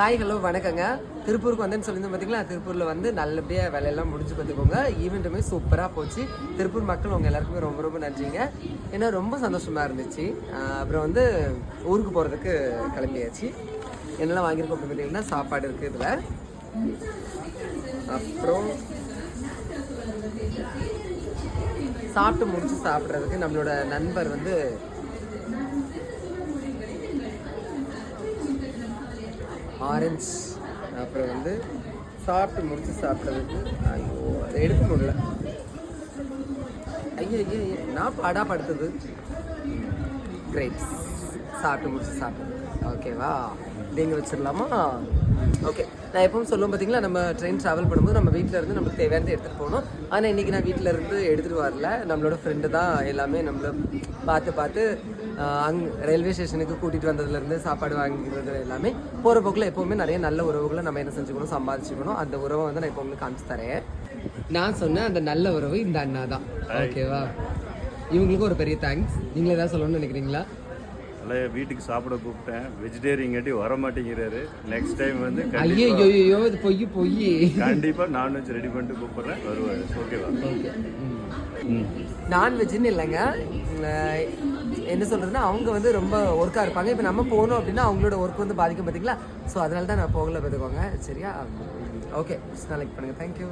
Hi hello வணக்கங்க. திருப்பூருக்கு வந்தேன்னு சொல்லியிருந்தோம் பார்த்தீங்களா. திருப்பூரில் வந்து நல்லபடியாக வேலையெல்லாம் முடிச்சு பார்த்துக்கோங்க. ஈவெண்ட்டுமே சூப்பராக போச்சு. திருப்பூர் மக்கள் உங்கள் எல்லாருக்குமே ரொம்ப ரொம்ப நன்றிங்க. ஏன்னா ரொம்ப சந்தோஷமாக இருந்துச்சு. அப்புறம் வந்து ஊருக்கு போகிறதுக்கு கிளம்பியாச்சு. என்னெல்லாம் வாங்கியிருக்கோம் அப்படின்னு பார்த்தீங்கன்னா சாப்பாடு இருக்குது இதில். அப்புறம் சாப்பிட்டு முடிச்சு சாப்பிட்றதுக்கு நம்மளோட நண்பர் வந்து ஆரஞ்சு. அப்புறம் வந்து சாப்பிட்டு முடிச்சு சாப்பிட்றதுக்கு ஐயோ அதை எடுக்க முடியல. ஐயோ நான் பாடா படுத்தது. கிரேப்ஸ் சாப்பிட்டு முடிச்சு சாப்பிட்றது. ஓகேவா, நீங்கள் வச்சிடலாமா? ஓகே, நான் எப்பவும் சொல்லுவோம் பார்த்தீங்களா, நம்ம ட்ரெயின் ட்ராவல் பண்ணும்போது நம்ம வீட்டில் இருந்து நம்மளுக்கு தேவையானது எடுத்துகிட்டு போகணும். ஆனால் இன்றைக்கி நான் வீட்டில் இருந்து எடுத்துகிட்டு வரல. நம்மளோட ஃப்ரெண்டு தான் எல்லாமே நம்மளை பார்த்து ரயில்வே ஸ்டேஷனுக்கு கூட்டிகிட்டு வந்ததுலேருந்து சாப்பாடு வாங்கிக்கிறது எல்லாமே. போகிற போக்கில் எப்போவுமே நிறைய நல்ல உறவுகளை நம்ம என்ன செஞ்சுக்கணும், சம்பாதிச்சுக்கணும். அந்த உறவை வந்து நான் இப்போ உங்களுக்கு காமிச்சு தரேன். நான் சொன்ன அந்த நல்ல உறவு இந்த அண்ணா தான். ஓகேவா, இவங்களுக்கும் ஒரு பெரிய தேங்க்ஸ். நீங்களே ஏதாவது சொல்லணும்னு நினைக்கிறீங்களா? வீட்டுக்கு சாப்பிட கூப்பிட்டேன், வெஜிடேரியன் கட்டி வர மாட்டேங்கிறாரு. நெக்ஸ்ட் டைம் வந்து ஐயோ இது பொய் கண்டிப்பா நான்வெஜ் ரெடி பண்ணிட்டு கூப்பிடுறேன், வருவாரு. ஓகேவா? நான்வெஜ்னு இல்லைங்க, என்ன சொல்றதுன்னா அவங்க வந்து ரொம்ப ஒர்க்காக இருப்பாங்க. இப்போ நம்ம போகணும் அப்படின்னா அவங்களோட ஒர்க் வந்து பாதிக்கும் பார்த்தீங்களா. ஸோ அதனால தான் நான் போகல பார்த்துக்கோங்க. சரியா? ஓகே, நாளைக்கு பண்ணுங்கள். தேங்க்யூ.